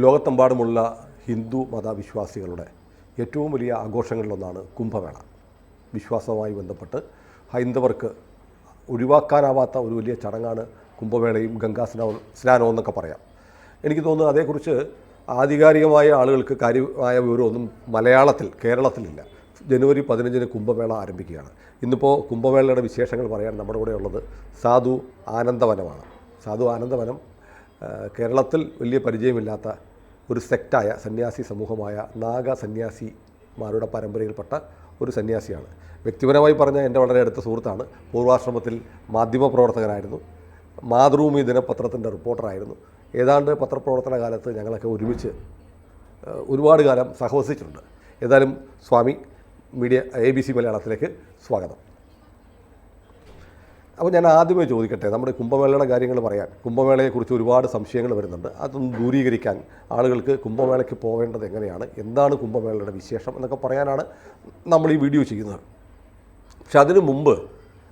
ലോകത്തെമ്പാടുമുള്ള ഹിന്ദു മതവിശ്വാസികളുടെ ഏറ്റവും വലിയ ആഘോഷങ്ങളിലൊന്നാണ് കുംഭമേള. വിശ്വാസവുമായി ബന്ധപ്പെട്ട് ഹൈന്ദവർക്ക് ഒഴിവാക്കാനാവാത്ത ഒരു വലിയ ചടങ്ങാണ് കുംഭമേളയും ഗംഗാ സ്നാനവും എന്നൊക്കെ പറയാം. എനിക്ക് തോന്നുന്നു അതേക്കുറിച്ച് ആധികാരികമായ ആളുകൾക്ക് കാര്യമായ വിവരമൊന്നും മലയാളത്തിൽ കേരളത്തിലില്ല. ജനുവരി 15 കുംഭമേള ആരംഭിക്കുകയാണ്. ഇന്നിപ്പോൾ കുംഭമേളയുടെ വിശേഷങ്ങൾ പറയാൻ നമ്മുടെ കൂടെ ഉള്ളത് സാധു ആനന്ദവനമാണ്. സാധു ആനന്ദവനം കേരളത്തിൽ വലിയ പരിചയമില്ലാത്ത ഒരു സെക്റ്റായ സന്യാസി സമൂഹമായ നാഗ സന്യാസിമാരുടെ പരമ്പരയിൽപ്പെട്ട ഒരു സന്യാസിയാണ്. വ്യക്തിപരമായി പറഞ്ഞാൽ എൻ്റെ വളരെ അടുത്ത സുഹൃത്താണ്. പൂർവാശ്രമത്തിൽ മാധ്യമപ്രവർത്തകനായിരുന്നു. മാതൃഭൂമി ദിനപത്രത്തിൻ്റെ റിപ്പോർട്ടറായിരുന്നു. ഏതാണ്ട് പത്രപ്രവർത്തന കാലത്ത് ഞങ്ങളൊക്കെ ഒരുമിച്ച് ഒരുപാട് കാലം സഹവസിച്ചിട്ടുണ്ട്. ഏതായാലും സ്വാമി മീഡിയ ABC മലയാളത്തിലേക്ക് സ്വാഗതം. അപ്പോൾ ഞാൻ ആദ്യമേ ചോദിക്കട്ടെ, നമ്മുടെ കുംഭമേളയുടെ കാര്യങ്ങൾ പറയാൻ, കുംഭമേളയെക്കുറിച്ച് ഒരുപാട് സംശയങ്ങൾ വരുന്നുണ്ട്. അതൊന്ന് ദൂരീകരിക്കാൻ ആളുകൾക്ക് കുംഭമേളയ്ക്ക് പോകേണ്ടത് എങ്ങനെയാണ്, എന്താണ് കുംഭമേളയുടെ വിശേഷം എന്നൊക്കെ പറയാനാണ് നമ്മൾ ഈ വീഡിയോ ചെയ്യുന്നത്. പക്ഷെ അതിനു മുമ്പ്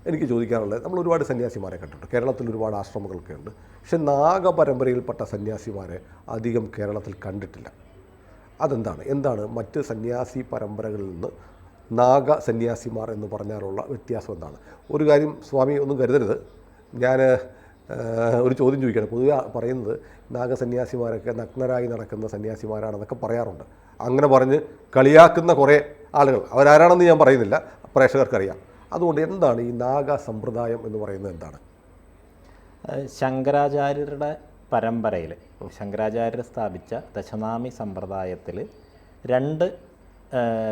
എനിക്ക് ചോദിക്കാനുള്ളത്, നമ്മൾ ഒരുപാട് സന്യാസിമാരെ കണ്ടിട്ടുണ്ട്, കേരളത്തിൽ ഒരുപാട് ആശ്രമങ്ങളൊക്കെ ഉണ്ട്. പക്ഷെ നാഗപരമ്പരയിൽപ്പെട്ട സന്യാസിമാരെ അധികം കേരളത്തിൽ കണ്ടിട്ടില്ല. എന്താണ് മറ്റ് സന്യാസി പരമ്പരകളിൽ നിന്ന് നാഗ സന്യാസിമാർ എന്ന് പറഞ്ഞാലുള്ള വ്യത്യാസം എന്താണ്? ഒരു കാര്യം സ്വാമി ഒന്നും കരുതരുത്, ഞാൻ ഒരു ചോദ്യം ചോദിക്കുകയാണ്. പൊതുവെ പറയുന്നത് നാഗസന്യാസിമാരൊക്കെ നഗ്നരായി നടക്കുന്ന സന്യാസിമാരാണെന്നൊക്കെ പറയാറുണ്ട്. അങ്ങനെ പറഞ്ഞ് കളിയാക്കുന്ന കുറേ ആളുകൾ, അവരാരാണെന്ന് ഞാൻ പറയുന്നില്ല, പ്രേക്ഷകർക്കറിയാം. അതുകൊണ്ട് എന്താണ് ഈ നാഗ സമ്പ്രദായം എന്ന് പറയുന്നത്? എന്താണ്? ശങ്കരാചാര്യരുടെ പരമ്പരയിൽ, ശങ്കരാചാര്യർ സ്ഥാപിച്ച ദശനാമി സമ്പ്രദായത്തിൽ 2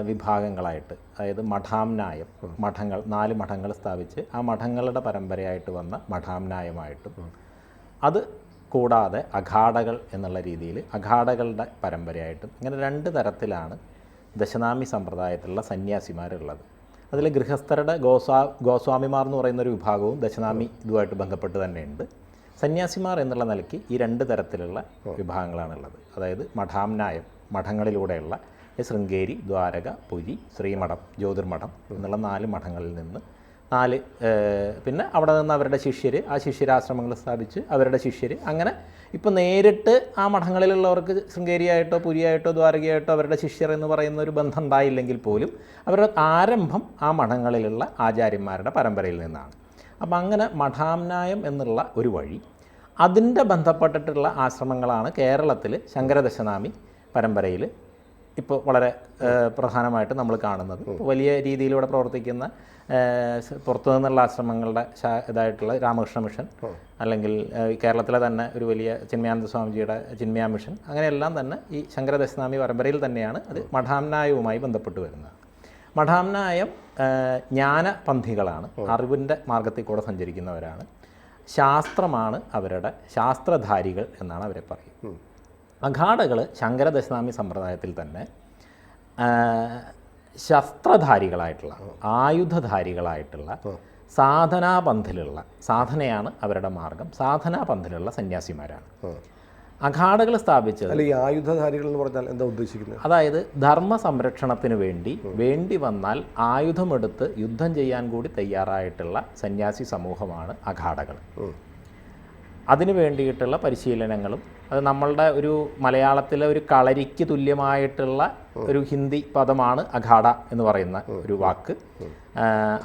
വിഭാഗങ്ങളായിട്ട്, അതായത് മഠാംനായം, മഠങ്ങൾ 4 മഠങ്ങൾ സ്ഥാപിച്ച് ആ മഠങ്ങളുടെ പരമ്പരയായിട്ട് വന്ന മഠാംനായമായിട്ടും, അത് കൂടാതെ അഖാഡകൾ എന്നുള്ള രീതിയിൽ അഖാഡകളുടെ പരമ്പരയായിട്ടും, ഇങ്ങനെ 2 തരത്തിലാണ് ദശനാമി സമ്പ്രദായത്തിലുള്ള സന്യാസിമാരുള്ളത്. അതിൽ ഗൃഹസ്ഥരുടെ ഗോസ്വാമിമാർ എന്ന് പറയുന്നൊരു വിഭാഗവും ദശനാമി ഇതുമായിട്ട് ബന്ധപ്പെട്ട് തന്നെയുണ്ട്. സന്യാസിമാർ എന്നുള്ള നിലയ്ക്ക് ഈ 2 തരത്തിലുള്ള വിഭാഗങ്ങളാണുള്ളത്. അതായത് മഠാംനായം, മഠങ്ങളിലൂടെയുള്ള ശൃംഗേരി, ദ്വാരക, പുരി, ശ്രീമഠം, ജ്യോതിർമഠം എന്നുള്ള 4 മഠങ്ങളിൽ നിന്ന് 4, പിന്നെ അവിടെ നിന്ന് അവരുടെ ശിഷ്യർ, ആ ശിഷ്യരാശ്രമങ്ങൾ സ്ഥാപിച്ച് അവരുടെ ശിഷ്യർ, അങ്ങനെ ഇപ്പോൾ നേരിട്ട് ആ മഠങ്ങളിലുള്ളവർക്ക് ശൃംഗേരിയായിട്ടോ പുരിയായിട്ടോ ദ്വാരകയായിട്ടോ അവരുടെ ശിഷ്യർ എന്ന് പറയുന്ന ഒരു ബന്ധം ഉണ്ടായില്ലെങ്കിൽ പോലും അവരുടെ ആരംഭം ആ മഠങ്ങളിലുള്ള ആചാര്യന്മാരുടെ പരമ്പരയിൽ നിന്നാണ്. അപ്പം അങ്ങനെ മഠാംനായം എന്നുള്ള ഒരു വഴി, അതിൻ്റെ ബന്ധപ്പെട്ടിട്ടുള്ള ആശ്രമങ്ങളാണ് കേരളത്തിൽ ശങ്കരദശനാമി പരമ്പരയിൽ ഇപ്പോൾ വളരെ പ്രധാനമായിട്ട് നമ്മൾ കാണുന്നത്. വലിയ രീതിയിലൂടെ പ്രവർത്തിക്കുന്ന പുറത്തു നിന്നുള്ള ആശ്രമങ്ങളുടെ ഇതായിട്ടുള്ള രാമകൃഷ്ണ മിഷൻ, അല്ലെങ്കിൽ കേരളത്തിലെ തന്നെ ഒരു വലിയ ചിന്മയാനന്ദ സ്വാമിജിയുടെ ചിന്മയ മിഷൻ, അങ്ങനെയെല്ലാം തന്നെ ഈ ശങ്കരദശനാമി പരമ്പരയിൽ തന്നെയാണ് അത് മഠാംനായവുമായി ബന്ധപ്പെട്ട് വരുന്നത്. മഠാംനായം ജ്ഞാനപന്ഥികളാണ്, അറിവിൻ്റെ മാർഗത്തിൽ കൂടെ സഞ്ചരിക്കുന്നവരാണ്. ശാസ്ത്രമാണ് അവരുടെ, ശാസ്ത്രധാരികൾ എന്നാണ് അവരെ പറയുന്നത്. അഖാഡകൾ ശങ്കരദശനാമി സമ്പ്രദായത്തിൽ തന്നെ ശസ്ത്രധാരികളായിട്ടുള്ള, ആയുധധാരികളായിട്ടുള്ള, സാധനാപന്ഥിലുള്ള, സാധനയാണ് അവരുടെ മാർഗം, സാധനാപന്ഥിലുള്ള സന്യാസിമാരാണ്. അഖാഡകൾ സ്ഥാപിച്ചത്. ഈ ആയുധധാരികൾ എന്ന് പറഞ്ഞാൽ എന്താ ഉദ്ദേശിക്കുന്നത്? അതായത് ധർമ്മ സംരക്ഷണത്തിന് വേണ്ടി വന്നാൽ ആയുധമെടുത്ത് യുദ്ധം ചെയ്യാൻ കൂടി തയ്യാറായിട്ടുള്ള സന്യാസി സമൂഹമാണ് അഖാഡകൾ. അതിനു വേണ്ടിയിട്ടുള്ള പരിശീലനങ്ങളും, അത് നമ്മളുടെ ഒരു മലയാളത്തിലെ ഒരു കളരിക്ക് തുല്യമായിട്ടുള്ള ഒരു ഹിന്ദി പദമാണ് അഖാഡ എന്ന് പറയുന്ന ഒരു വാക്ക്.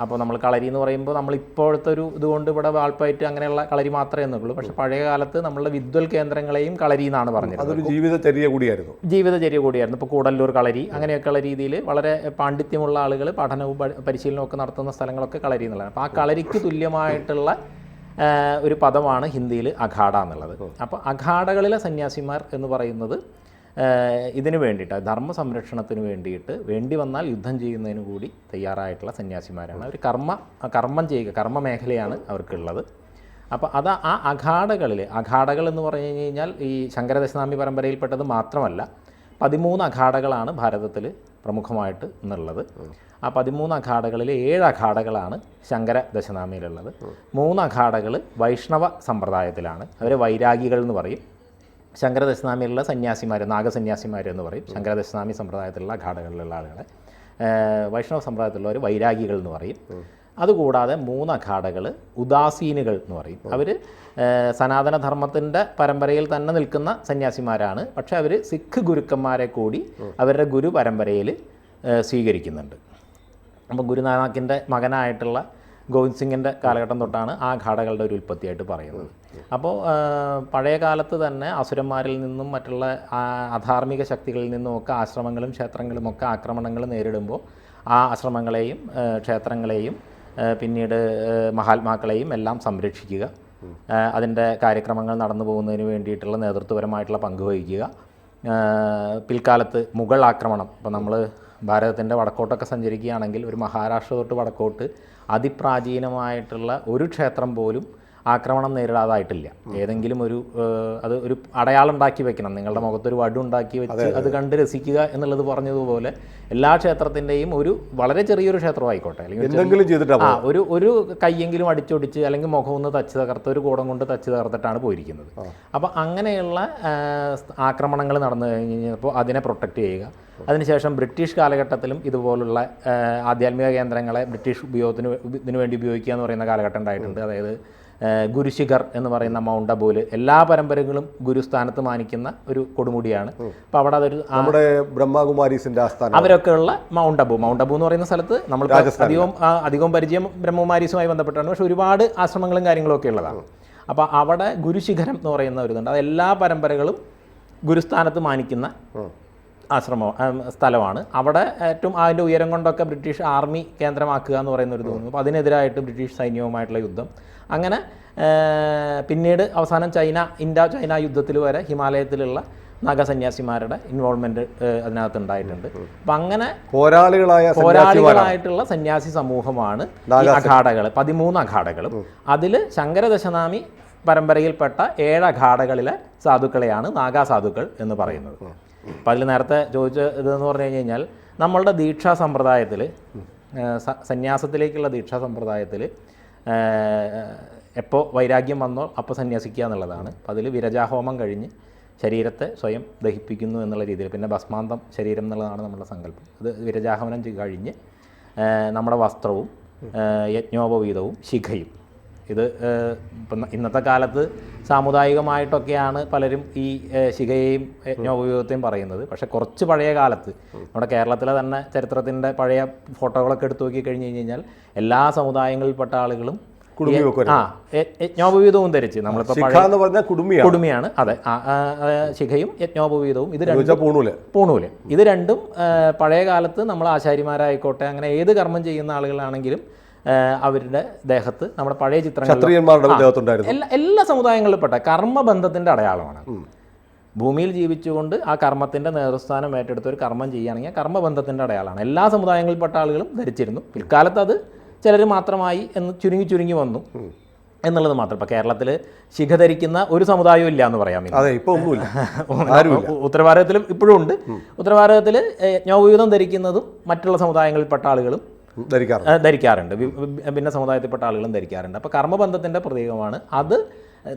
അപ്പോൾ നമ്മൾ കളരി എന്ന് പറയുമ്പോൾ നമ്മൾ ഇപ്പോഴത്തെ ഒരു ഇതുകൊണ്ട് ഇവിടെ വാൾപ്പയറ്റ് അങ്ങനെയുള്ള കളരി മാത്രമേ എന്നുള്ളൂ. പക്ഷേ പഴയ കാലത്ത് നമ്മളുടെ വിദ്വൽ കേന്ദ്രങ്ങളെയും കളരി എന്നാണ് പറഞ്ഞത്. അതൊരു ജീവിതചര്യ കൂടിയായിരുന്നു. ഇപ്പോൾ കൂടല്ലൂർ കളരി, അങ്ങനെയൊക്കെയുള്ള രീതിയിൽ വളരെ പാണ്ഡിത്യമുള്ള ആളുകൾ പഠനവും പരിശീലനവും ഒക്കെ നടത്തുന്ന സ്ഥലങ്ങളൊക്കെ കളരി എന്നുള്ളതാണ്. അപ്പോൾ ആ കളരിക്ക് തുല്യമായിട്ടുള്ള ഒരു പദമാണ് ഹിന്ദിയിൽ അഖാഡ എന്നുള്ളത്. അപ്പോൾ അഖാഡകളിലെ സന്യാസിമാർ എന്ന് പറയുന്നത് ഇതിനു വേണ്ടിയിട്ട്, ധർമ്മ സംരക്ഷണത്തിന് വേണ്ടിയിട്ട് വേണ്ടി വന്നാൽ യുദ്ധം ചെയ്യുന്നതിന് കൂടി തയ്യാറായിട്ടുള്ള സന്യാസിമാരാണ്. അവർ കർമ്മം ചെയ്യുക, കർമ്മ മേഖലയാണ് അവർക്കുള്ളത്. അപ്പോൾ അത് ആ അഖാഡകൾ എന്ന് പറഞ്ഞു കഴിഞ്ഞാൽ ഈ ശങ്കരദശനാമി പരമ്പരയിൽപ്പെട്ടത് മാത്രമല്ല, 13 അഖാഡകളാണ് ഭാരതത്തിൽ പ്രമുഖമായിട്ട് എന്നുള്ളത്. ആ 13 അഖാഡകളിൽ 7 അഖാഡകളാണ് ശങ്കര ദശനാമിയിലുള്ളത്. 3 അഖാഡകൾ വൈഷ്ണവ സമ്പ്രദായത്തിലാണ്, അവരെ വൈരാഗികൾ എന്ന് പറയും. ശങ്കരദശനാമിയിലുള്ള സന്യാസിമാർ, നാഗസന്യാസിമാർ എന്ന് പറയും. ശങ്കരദശനാമി സമ്പ്രദായത്തിലുള്ള അഖാഡകളിലുള്ള ആളുകളെ വൈഷ്ണവ സമ്പ്രദായത്തിലുള്ളവർ വൈരാഗികൾ എന്ന് പറയും. അതുകൂടാതെ 3 അഖാഡകൾ ഉദാസീനുകൾ എന്ന് പറയും. അവർ സനാതനധർമ്മത്തിൻ്റെ പരമ്പരയിൽ തന്നെ നിൽക്കുന്ന സന്യാസിമാരാണ്. പക്ഷേ അവർ സിഖ് ഗുരുക്കന്മാരെ കൂടി അവരുടെ ഗുരു പരമ്പരയിൽ സ്വീകരിക്കുന്നുണ്ട്. അപ്പോൾ ഗുരുനാനാക്കിൻ്റെ മകനായിട്ടുള്ള ഗോവിന്ദ് സിംഗിൻ്റെ കാലഘട്ടം തൊട്ടാണ് ആ അഖാഡകളുടെ ഒരു ഉൽപ്പത്തിയായിട്ട് പറയുന്നത്. അപ്പോൾ പഴയ കാലത്ത് തന്നെ അസുരന്മാരിൽ നിന്നും മറ്റുള്ള അധാർമിക ശക്തികളിൽ നിന്നുമൊക്കെ ആശ്രമങ്ങളും ക്ഷേത്രങ്ങളുമൊക്കെ ആക്രമണങ്ങൾ നേരിടുമ്പോൾ ആ ആശ്രമങ്ങളെയും ക്ഷേത്രങ്ങളെയും പിന്നീട് മഹാത്മാക്കളെയും എല്ലാം സംരക്ഷിക്കുക, അതിൻ്റെ കാര്യക്രമങ്ങൾ നടന്നു പോകുന്നതിന് വേണ്ടിയിട്ടുള്ള നേതൃത്വപരമായിട്ടുള്ള പങ്ക് വഹിക്കുക. പിൽക്കാലത്ത് മുഗൾ ആക്രമണം, ഇപ്പോൾ നമ്മൾ ഭാരതത്തിൻ്റെ വടക്കോട്ടൊക്കെ സഞ്ചരിക്കുകയാണെങ്കിൽ ഒരു മഹാരാഷ്ട്ര തൊട്ട് വടക്കോട്ട് അതിപ്രാചീനമായിട്ടുള്ള ഒരു ക്ഷേത്രം പോലും ആക്രമണം നേരിടാതായിട്ടില്ല. ഏതെങ്കിലും അത് ഒരു അടയാളം ഉണ്ടാക്കി വെക്കണം, നിങ്ങളുടെ മുഖത്തൊരു വടുണ്ടാക്കി വെച്ച് അത് കണ്ട് രസിക്കുക എന്നുള്ളത് പറഞ്ഞതുപോലെ എല്ലാ ക്ഷേത്രത്തിൻ്റെയും ഒരു വളരെ ചെറിയൊരു ക്ഷേത്രമായിക്കോട്ടെ, അല്ലെങ്കിൽ ഒരു കയ്യെങ്കിലും അടിച്ചൊടിച്ച് അല്ലെങ്കിൽ മുഖം ഒന്ന് തച്ച് തകർത്ത് ഒരു കൂടം കൊണ്ട് തച്ച് തകർത്തിട്ടാണ് പോയിരിക്കുന്നത്. അപ്പോൾ അങ്ങനെയുള്ള ആക്രമണങ്ങൾ നടന്നു കഴിഞ്ഞപ്പോൾ അതിനെ പ്രൊട്ടക്റ്റ് ചെയ്യുക. അതിനുശേഷം ബ്രിട്ടീഷ് കാലഘട്ടത്തിലും ഇതുപോലുള്ള ആധ്യാത്മിക കേന്ദ്രങ്ങളെ ബ്രിട്ടീഷ് ഇതിനു വേണ്ടി ഉപയോഗിക്കുക എന്ന് പറയുന്ന കാലഘട്ടം ഉണ്ടായിട്ടുണ്ട്. അതായത് ഗുരുശിഖർ എന്ന് പറയുന്ന മൗണ്ട് അബൂല് എല്ലാ പരമ്പരകളും ഗുരുസ്ഥാനത്ത് മാനിക്കുന്ന ഒരു കൊടുമുടിയാണ്. അപ്പോൾ അവിടെ അതൊരു നമ്മുടെ ബ്രഹ്മകുമാരീസിൻ്റെ ആസ്ഥാനം അവരൊക്കെ ഉള്ള മൗണ്ട് അബു എന്ന് പറയുന്ന സ്ഥലത്ത് നമ്മൾ അധികവും പരിചയം ബ്രഹ്മകുമാരീസുമായി ബന്ധപ്പെട്ടാണ്. പക്ഷേ ഒരുപാട് ആശ്രമങ്ങളും കാര്യങ്ങളും ഒക്കെ ഉള്ളതാണ്. അപ്പോൾ അവിടെ ഗുരുശിഖരം എന്ന് പറയുന്ന ഒരു ഇതുണ്ട്. അത് എല്ലാ പരമ്പരകളും ഗുരുസ്ഥാനത്ത് മാനിക്കുന്ന സ്ഥലമാണ്. അവിടെ ഏറ്റവും അതിൻ്റെ ഉയരം കൊണ്ടൊക്കെ ബ്രിട്ടീഷ് ആർമി കേന്ദ്രമാക്കുക എന്ന് പറയുന്ന ഒരു തോന്നുന്നു. അപ്പോൾ അതിനെതിരായിട്ട് ബ്രിട്ടീഷ് സൈന്യവുമായിട്ടുള്ള യുദ്ധം, അങ്ങനെ പിന്നീട് അവസാനം ഇന്ത്യ ചൈന യുദ്ധത്തിൽ വരെ ഹിമാലയത്തിലുള്ള നാഗസന്യാസിമാരുടെ ഇൻവോൾവ്മെൻറ്റ് അതിനകത്ത് ഉണ്ടായിട്ടുണ്ട്. അപ്പം അങ്ങനെ പോരാളികളായിട്ടുള്ള സന്യാസി സമൂഹമാണ് ഈ അഖാഡകൾ, 13 അഖാഡകളും. അതിൽ ശങ്കരദശനാമി പരമ്പരയിൽപ്പെട്ട 7 അഖാഡകളിലെ സാധുക്കളെയാണ് നാഗാ സാധുക്കൾ എന്ന് പറയുന്നത്. അപ്പം അതിൽ നേരത്തെ ചോദിച്ച ഇതെന്ന് പറഞ്ഞു കഴിഞ്ഞാൽ നമ്മളുടെ ദീക്ഷാ സമ്പ്രദായത്തിൽ, സന്യാസത്തിലേക്കുള്ള ദീക്ഷാ സമ്പ്രദായത്തിൽ എപ്പോൾ വൈരാഗ്യം വന്നോ അപ്പോൾ സന്യാസിക്കുക എന്നുള്ളതാണ്. അപ്പം അതിൽ വിരജാഹോമം കഴിഞ്ഞ് ശരീരത്തെ സ്വയം ദഹിപ്പിക്കുന്നു എന്നുള്ള രീതിയിൽ, പിന്നെ ഭസ്മാന്തം ശരീരം എന്നുള്ളതാണ് നമ്മുടെ സങ്കല്പം. അത് വിരജാഹവനം കഴിഞ്ഞ് നമ്മുടെ വസ്ത്രവും യജ്ഞോപവീതവും ശിഖയും, ഇത് ഇപ്പം ഇന്നത്തെ കാലത്ത് സാമുദായികമായിട്ടൊക്കെയാണ് പലരും ഈ ശിഖയെയും യജ്ഞോപവീതത്തെയും പറയുന്നത്. പക്ഷേ കുറച്ച് പഴയ കാലത്ത് നമ്മുടെ കേരളത്തിലെ തന്നെ ചരിത്രത്തിൻ്റെ പഴയ ഫോട്ടോകളൊക്കെ എടുത്തു നോക്കി കഴിഞ്ഞ് കഴിഞ്ഞാൽ എല്ലാ സമുദായങ്ങളിൽപ്പെട്ട ആളുകളും യജ്ഞോപവീതവും ധരിച്ച്, നമ്മളിപ്പോൾ കുടുമിയാണ്, അതെ, ശിഖയും യജ്ഞോപവീതവും ഇത് രണ്ടും പൂണൂല്, ഇത് രണ്ടും പഴയ കാലത്ത് നമ്മൾ ആശാരിമാരായിക്കോട്ടെ അങ്ങനെ ഏത് കർമ്മം ചെയ്യുന്ന ആളുകളാണെങ്കിലും അവരുടെ ദേഹത്ത് നമ്മുടെ പഴയ ചിത്രങ്ങൾ എല്ലാ സമുദായങ്ങളിൽപ്പെട്ട കർമ്മബന്ധത്തിൻ്റെ അടയാളമാണ്. ഭൂമിയിൽ ജീവിച്ചുകൊണ്ട് ആ കർമ്മത്തിൻ്റെ നേതൃസ്ഥാനം ഏറ്റെടുത്ത് ഒരു കർമ്മം ചെയ്യുകയാണെങ്കിൽ കർമ്മബന്ധത്തിൻ്റെ അടയാളമാണ്. എല്ലാ സമുദായങ്ങളിൽപ്പെട്ട ആളുകളും ധരിച്ചിരുന്നു. പിൽക്കാലത്ത് അത് ചിലർ മാത്രമായി എന്ന് ചുരുങ്ങി വന്നു എന്നുള്ളത് മാത്രം. ഇപ്പോൾ കേരളത്തിൽ ശിഖ ധരിക്കുന്ന ഒരു സമുദായവും ഇല്ല എന്ന് പറയാം. ഉത്തരഭാരതത്തിലും ഇപ്പോഴും ഉണ്ട്. ഉത്തരഭാരതത്തിൽ യജ്ഞോപവീതം ധരിക്കുന്നതും മറ്റുള്ള സമുദായങ്ങളിൽപ്പെട്ട ആളുകളും ധരിക്കാറുണ്ട്, ഭിന്ന സമുദായത്തിൽപ്പെട്ട ആളുകളും ധരിക്കാറുണ്ട്. അപ്പോൾ കർമ്മബന്ധത്തിൻ്റെ പ്രതീകമാണ് അത്.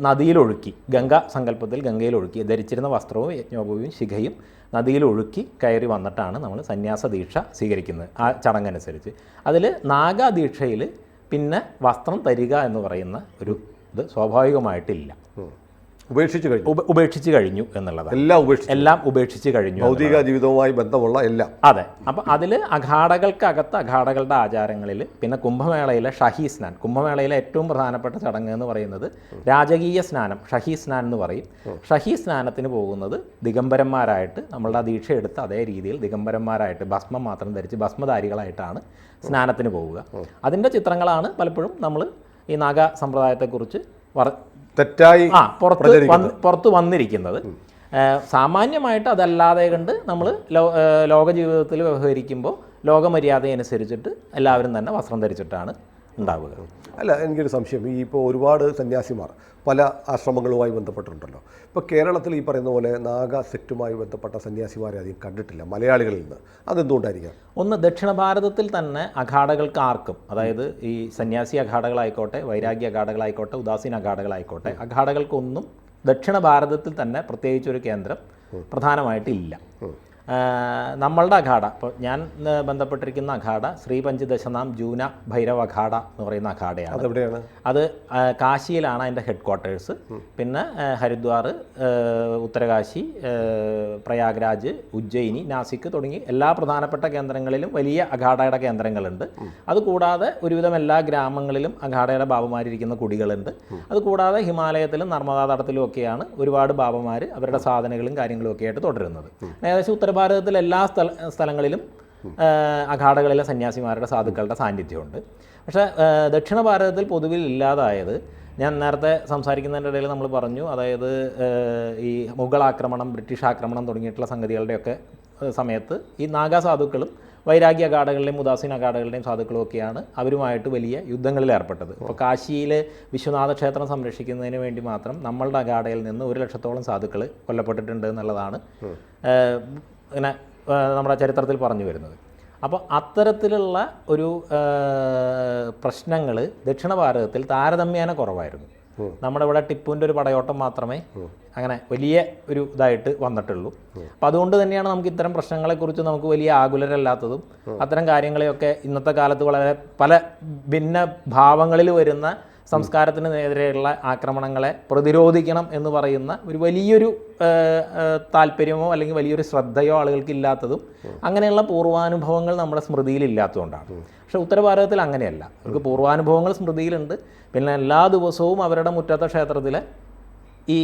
നദിയിലൊഴുക്കി, ഗംഗാ സങ്കല്പത്തിൽ ഗംഗയിലൊഴുക്കി ധരിച്ചിരുന്ന വസ്ത്രവും യജ്ഞോപവിയും ശിഖയും നദിയിലൊഴുക്കി കയറി വന്നിട്ടാണ് നമ്മൾ സന്യാസ ദീക്ഷ സ്വീകരിക്കുന്നത് ആ ചടങ്ങനുസരിച്ച്. അതിൽ നാഗാദീക്ഷയിൽ പിന്നെ വസ്ത്രം തരിക എന്ന് പറയുന്ന ഒരു ഇത് സ്വാഭാവികമായിട്ടില്ല, ഉപേക്ഷിച്ച് കഴിഞ്ഞു എന്നുള്ളതാണ്. എല്ലാം ഉപേക്ഷിച്ച് കഴിഞ്ഞു, ഭൗതിക ജീവിതവുമായി ബന്ധമുള്ള എല്ലാം. അതെ. അപ്പം അതിൽ അഖാഡകൾക്കകത്ത് അഖാഡകളുടെ ആചാരങ്ങളിൽ പിന്നെ കുംഭമേളയിലെ ഷഹി സ്നാൻ, കുംഭമേളയിലെ ഏറ്റവും പ്രധാനപ്പെട്ട ചടങ്ങ് എന്ന് പറയുന്നത് രാജകീയ സ്നാനം, ഷഹി സ്നാൻ എന്ന് പറയും. ഷഹി സ്നാനത്തിന് പോകുന്നത് ദിഗംബരന്മാരായിട്ട്, നമ്മളുടെ ആ ദീക്ഷ എടുത്ത് അതേ രീതിയിൽ ദിഗംബരന്മാരായിട്ട് ഭസ്മം മാത്രം ധരിച്ച് ഭസ്മധാരികളായിട്ടാണ് സ്നാനത്തിന് പോവുക. അതിൻ്റെ ചിത്രങ്ങളാണ് പലപ്പോഴും നമ്മൾ ഈ നാഗ സമ്പ്രദായത്തെക്കുറിച്ച് തെറ്റായി പുറത്ത് വന്നിരിക്കുന്നത്. സാമാന്യമായിട്ട് അതല്ലാതെ കണ്ട് നമ്മൾ ലോക ജീവിതത്തിൽ വ്യവഹരിക്കുമ്പോൾ ലോകമര്യാദയനുസരിച്ചിട്ട് എല്ലാവരും തന്നെ വസ്ത്രം ധരിച്ചിട്ടാണ് ഉണ്ടാവുക. അല്ല, എനിക്കൊരു സംശയം. ഈ ഇപ്പോൾ ഒരുപാട് സന്യാസിമാർ പല ആശ്രമങ്ങളുമായി ബന്ധപ്പെട്ടിട്ടുണ്ടല്ലോ. ഇപ്പോൾ കേരളത്തിൽ ഈ പറയുന്ന പോലെ നാഗ സെറ്റുമായി ബന്ധപ്പെട്ട സന്യാസിമാരെ അധികം കണ്ടിട്ടില്ല മലയാളികളിൽ നിന്ന്. അതെന്തുകൊണ്ടായിരിക്കാം? ഒന്ന്, ദക്ഷിണ ഭാരതത്തിൽ തന്നെ അഖാഡകൾക്ക് ആർക്കും, അതായത് ഈ സന്യാസി അഖാഡകളായിക്കോട്ടെ, വൈരാഗ്യ അഖാഡകളായിക്കോട്ടെ, ഉദാസീന അഖാഡകളായിക്കോട്ടെ, അഖാഡകൾക്കൊന്നും ദക്ഷിണ ഭാരതത്തിൽ തന്നെ പ്രത്യേകിച്ചൊരു കേന്ദ്രം പ്രധാനമായിട്ടില്ല. നമ്മളുടെ അഖാഡ, ഇപ്പോൾ ഞാൻ ബന്ധപ്പെട്ടിരിക്കുന്ന അഖാഡ ശ്രീ പഞ്ചദശനാം ജൂന ഭൈരവ അഖാഡ എന്ന് പറയുന്ന അഖാഡയാണ്. അതെവിടെയാണ്? അത് കാശിയിലാണ് അതിൻ്റെ ഹെഡ് ക്വാർട്ടേഴ്സ്. പിന്നെ ഹരിദ്വാർ, ഉത്തരകാശി, പ്രയാഗ്രാജ്, ഉജ്ജയിനി, നാസിക് തുടങ്ങി എല്ലാ പ്രധാനപ്പെട്ട കേന്ദ്രങ്ങളിലും വലിയ അഖാഡയുടെ കേന്ദ്രങ്ങളുണ്ട്. അതുകൂടാതെ ഒരുവിധം എല്ലാ ഗ്രാമങ്ങളിലും അഖാഡയുടെ ബാബമാരിരിക്കുന്ന കുടികളുണ്ട്. അതുകൂടാതെ ഹിമാലയത്തിലും നർമ്മദാ തടത്തിലും ഒക്കെയാണ് ഒരുപാട് ബാബമാർ അവരുടെ സാധനങ്ങളും കാര്യങ്ങളും ഒക്കെ ആയിട്ട് തുടരുന്നത്. ഏകദേശം ഉത്തരഭാരതത്തിലെ എല്ലാ സ്ഥലങ്ങളിലും അഖാഡകളിലെ സന്യാസിമാരുടെ സാധുക്കളുടെ സാന്നിധ്യമുണ്ട്. പക്ഷേ ദക്ഷിണ ഭാരതത്തിൽ പൊതുവിൽ ഇല്ലാതായത്, ഞാൻ നേരത്തെ സംസാരിക്കുന്നതിൻ്റെ ഇടയിൽ നമ്മൾ പറഞ്ഞു, അതായത് ഈ മുഗൾ ആക്രമണം, ബ്രിട്ടീഷ് ആക്രമണം തുടങ്ങിയിട്ടുള്ള സംഗതികളുടെയൊക്കെ സമയത്ത് ഈ നാഗാ സാധുക്കളും വൈരാഗ്യ അഖാഡകളുടെയും ഉദാസീന അഖാഡകളുടെയും സാധുക്കളും ഒക്കെയാണ് അവരുമായിട്ട് വലിയ യുദ്ധങ്ങളിൽ ഏർപ്പെട്ടത്. ഇപ്പോൾ കാശിയിലെ വിശ്വനാഥ ക്ഷേത്രം സംരക്ഷിക്കുന്നതിന് വേണ്ടി മാത്രം നമ്മളുടെ അഖാഡയിൽ നിന്ന് 100,000-ഓളം സാധുക്കൾ കൊല്ലപ്പെട്ടിട്ടുണ്ട് എന്നുള്ളതാണ് ഇങ്ങനെ നമ്മുടെ ചരിത്രത്തിൽ പറഞ്ഞു വരുന്നത്. അപ്പോൾ അത്തരത്തിലുള്ള ഒരു പ്രശ്നങ്ങൾ ദക്ഷിണ ഭാരതത്തിൽ താരതമ്യേന കുറവായിരുന്നു. നമ്മുടെ ഇവിടെ ടിപ്പുവിൻ്റെ ഒരു പടയോട്ടം മാത്രമേ അങ്ങനെ വലിയ ഒരു ഇതായിട്ട് വന്നിട്ടുള്ളൂ. അപ്പോൾ അതുകൊണ്ട് തന്നെയാണ് നമുക്ക് ഇത്തരം പ്രശ്നങ്ങളെക്കുറിച്ച് നമുക്ക് വലിയ ആകുലരല്ലാത്തതും അത്തരം കാര്യങ്ങളെയൊക്കെ ഇന്നത്തെ കാലത്ത് വളരെ പല ഭിന്ന ഭാവങ്ങളിൽ വരുന്ന സംസ്കാരത്തിനെതിരെയുള്ള ആക്രമണങ്ങളെ പ്രതിരോധിക്കണം എന്ന് പറയുന്ന ഒരു വലിയൊരു താല്പര്യമോ അല്ലെങ്കിൽ വലിയൊരു ശ്രദ്ധയോ ആളുകൾക്ക് ഇല്ലാത്തതും അങ്ങനെയുള്ള പൂർവാനുഭവങ്ങൾ നമ്മുടെ സ്മൃതിയിൽ ഇല്ലാത്തതുകൊണ്ടാണ്. പക്ഷേ ഉത്തരഭാരതത്തിൽ അങ്ങനെയല്ല. അവർക്ക് പൂർവാനുഭവങ്ങൾ സ്മൃതിയിലുണ്ട്. പിന്നെ എല്ലാ ദിവസവും അവരുടെ മുറ്റത്തെ ക്ഷേത്രത്തിലെ ഈ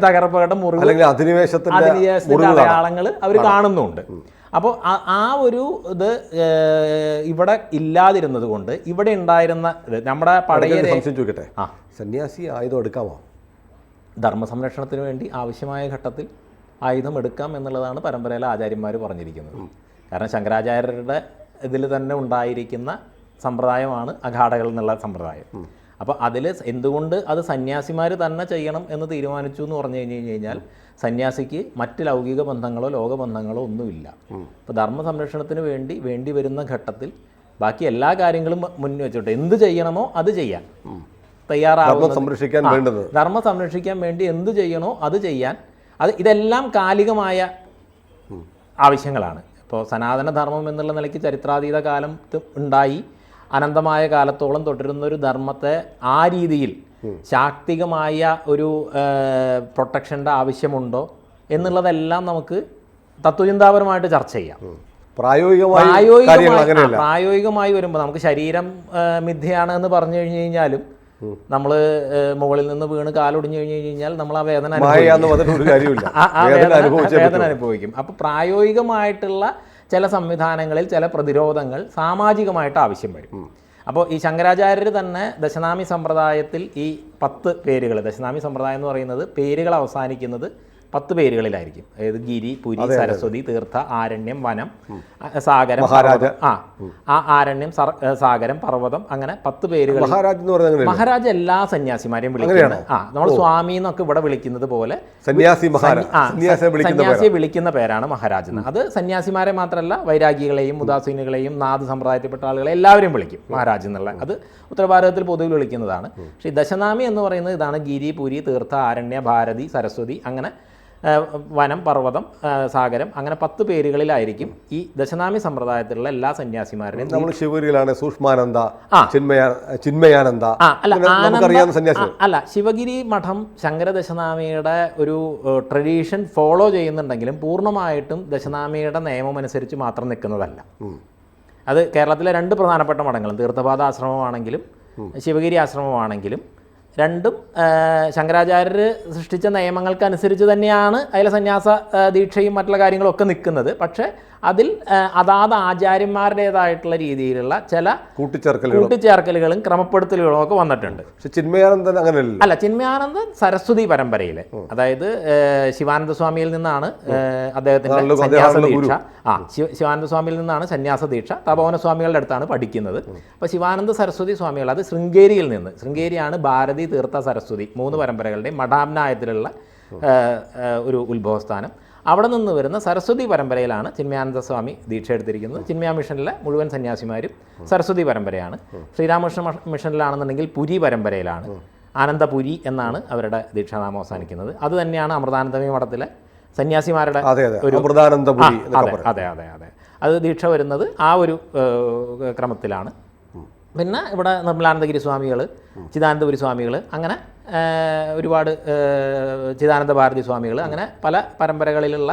തകർപ്പപ്പെട്ട മുറിവ്, അധിനിവേശത്തിന്റെ അടയാളങ്ങൾ അവർ കാണുന്നുണ്ട്. അപ്പോൾ ആ ഒരു ഇത് ഇവിടെ ഇല്ലാതിരുന്നത് കൊണ്ട് ഇവിടെ ഉണ്ടായിരുന്ന നമ്മുടെ പഴയ സന്യാസി ആയുധം എടുക്കാമോ? ധർമ്മസംരക്ഷണത്തിന് വേണ്ടി ആവശ്യമായ ഘട്ടത്തിൽ ആയുധം എടുക്കാം എന്നുള്ളതാണ് പരമ്പരയിലെ ആചാര്യന്മാർ പറഞ്ഞിരിക്കുന്നത്. കാരണം ശങ്കരാചാര്യരുടെ ഇതിൽ തന്നെ ഉണ്ടായിരിക്കുന്ന സമ്പ്രദായമാണ് അഖാഡകൾ എന്നുള്ള സമ്പ്രദായം. അപ്പോൾ അതിൽ എന്തുകൊണ്ട് അത് സന്യാസിമാർ തന്നെ ചെയ്യണം എന്ന് തീരുമാനിച്ചു എന്ന് പറഞ്ഞു കഴിഞ്ഞാൽ സന്യാസിക്ക് മറ്റ് ലൗകിക ബന്ധങ്ങളോ ലോകബന്ധങ്ങളോ ഒന്നുമില്ല. ഇപ്പോൾ ധർമ്മ സംരക്ഷണത്തിന് വേണ്ടി വരുന്ന ഘട്ടത്തിൽ ബാക്കി എല്ലാ കാര്യങ്ങളും മുന്നിൽ വെച്ചോട്ടെ, എന്ത് ചെയ്യണമോ അത് ചെയ്യാൻ തയ്യാറാവുന്നത്, ധർമ്മം സംരക്ഷിക്കാൻ വേണ്ടി എന്ത് ചെയ്യണോ അത് ചെയ്യാൻ. ഇതെല്ലാം കാലികമായ ആവശ്യങ്ങളാണ്. ഇപ്പോൾ സനാതനധർമ്മം എന്നുള്ള നിലയ്ക്ക് ചരിത്രാതീത കാലം ഉണ്ടായി അനന്തമായ കാലത്തോളം തുടരുന്ന ഒരു ധർമ്മത്തെ ആ രീതിയിൽ ശാക്തികമായ ഒരു പ്രൊട്ടക്ഷൻ്റെ ആവശ്യമുണ്ടോ എന്നുള്ളതെല്ലാം നമുക്ക് തത്വചിന്താപരമായിട്ട് ചർച്ച ചെയ്യാം. പ്രായോഗികമായി വരുമ്പോൾ നമുക്ക് ശരീരം മിഥ്യയാണ് എന്ന് പറഞ്ഞു കഴിഞ്ഞു കഴിഞ്ഞാലും നമ്മൾ മുകളിൽ നിന്ന് വീണ് കാലൊടിഞ്ഞു കഴിഞ്ഞു കഴിഞ്ഞാൽ നമ്മൾ ആ വേദന അനുഭവിക്കും. അപ്പോൾ പ്രായോഗികമായിട്ടുള്ള ചില സംവിധാനങ്ങളിൽ ചില പ്രതിരോധങ്ങൾ സാമാജികമായിട്ട് ആവശ്യം വരും. അപ്പോൾ ഈ ശങ്കരാചാര്യർ തന്നെ ദശനാമി സമ്പ്രദായത്തിൽ ഈ 10 പേരുകൾ, ദശനാമി സമ്പ്രദായം എന്ന് പറയുന്നത് പേരുകൾ അവസാനിക്കുന്നത് 10 പേരുകളിലായിരിക്കും. അതായത് ഗിരി, പുരി, സരസ്വതി, തീർത്ഥ, ആരണ്യം, വനം, സാഗരം, ആരണ്യം, സാഗരം, പർവ്വതം, അങ്ങനെ 10 പേരുകൾ. മഹാരാജ് എല്ലാ സന്യാസിമാരെയും വിളിക്കുന്നത് നമ്മൾ സ്വാമി എന്നൊക്കെ ഇവിടെ വിളിക്കുന്നത് പോലെ സന്യാസിയെ വിളിക്കുന്ന പേരാണ് മഹാരാജ് എന്ന്. അത് സന്യാസിമാരെ മാത്രമല്ല വൈരാഗികളെയും ഉദാസീനുകളെയും നാദ് സമ്പ്രദായത്തിൽപ്പെട്ട ആളുകളെ എല്ലാവരും വിളിക്കും മഹാരാജ് എന്നുള്ള. അത് ഉത്തരഭാരതത്തിൽ പൊതുവിൽ വിളിക്കുന്നതാണ്. പക്ഷേ ഈ ദശനാമി എന്ന് പറയുന്നത് ഇതാണ്. ഗിരി, പുരി, തീർത്ഥ, ആരണ്യ, ഭാരതി, സരസ്വതി, അങ്ങനെ വനം, പർവ്വതം, സാഗരം, അങ്ങനെ 10 പേരുകളിലായിരിക്കും ഈ ദശനാമി സമ്പ്രദായത്തിലുള്ള എല്ലാ സന്യാസിമാരുടെയും. നമ്മൾ ശിവഗിരിയിലാണ് സൂക്ഷ്മാനന്ദ, ചിന്മയാനന്ദ. അല്ല, ശിവഗിരി മഠം ശങ്കര ദശനാമിയുടെ ഒരു ട്രഡീഷൻ ഫോളോ ചെയ്യുന്നുണ്ടെങ്കിലും പൂർണ്ണമായിട്ടും ദശനാമിയുടെ നിയമം അനുസരിച്ച് മാത്രം നിൽക്കുന്നതല്ല. അത് കേരളത്തിലെ 2 പ്രധാനപ്പെട്ട മഠങ്ങളും, തീർത്ഥപാദ ആശ്രമമാണെങ്കിലും ശിവഗിരി ആശ്രമമാണെങ്കിലും, രണ്ടും ശങ്കരാചാര്യർ സൃഷ്ടിച്ച നിയമങ്ങൾക്കനുസരിച്ച് തന്നെയാണ് അതിലെ സന്യാസ ദീക്ഷയും മറ്റുള്ള കാര്യങ്ങളൊക്കെ നിൽക്കുന്നത്. പക്ഷേ അതിൽ അതാത് ആചാര്യന്മാരുടേതായിട്ടുള്ള രീതിയിലുള്ള ചില കൂട്ടിച്ചേർക്കലുകളും ക്രമപ്പെടുത്തലുകളും ഒക്കെ വന്നിട്ടുണ്ട്. പക്ഷെ ചിന്മയാനന്ദൻ അങ്ങനെയല്ല. അല്ല, ചിന്മയാനന്ദൻ സരസ്വതി പരമ്പരയിലെ, അതായത് ശിവാനന്ദ സ്വാമിയിൽ നിന്നാണ് അദ്ദേഹത്തിൻ്റെ സന്യാസ ദീക്ഷ. ശിവാനന്ദ സ്വാമിയിൽ നിന്നാണ് സന്യാസ ദീക്ഷ. തപോവന സ്വാമികളുടെ അടുത്താണ് പഠിക്കുന്നത്. അപ്പോൾ ശിവാനന്ദ സരസ്വതി സ്വാമികൾ അത് ശൃംഗേരിയിൽ നിന്ന്, ശൃംഗേരിയാണ് ഭാരതി, തീർത്ഥ, സരസ്വതി 3 പരമ്പരകളുടെയും മഠാമ്നായത്തിലുള്ള ഒരു ഉത്ഭവസ്ഥാനം. അവിടെ നിന്ന് വരുന്ന സരസ്വതി പരമ്പരയിലാണ് ചിന്മയാനന്ദ സ്വാമി ദീക്ഷ എടുത്തിരിക്കുന്നത്. ചിന്മയ മിഷനിലെ മുഴുവൻ സന്യാസിമാരും സരസ്വതി പരമ്പരയാണ്. ശ്രീരാമകൃഷ്ണ മിഷനിലാണെന്നുണ്ടെങ്കിൽ പുരി പരമ്പരയിലാണ്. ആനന്ദപുരി എന്നാണ് അവരുടെ ദീക്ഷാനാമം അവസാനിക്കുന്നത്. അത് തന്നെയാണ് അമൃതാനന്ദമയി മഠത്തിലെ സന്യാസിമാരുടെ ഒരു അമൃതാനന്ദപുരി അതെ അത് ദീക്ഷ വരുന്നത് ആ ഒരു ക്രമത്തിലാണ്. പിന്നെ ഇവിടെ നിർമ്മലാനന്ദഗിരി സ്വാമികൾ, ചിദാനന്ദപുരി സ്വാമികൾ, അങ്ങനെ ഒരുപാട് ചിദാനന്ദ ഭാരതി സ്വാമികൾ, അങ്ങനെ പല പരമ്പരകളിലുള്ള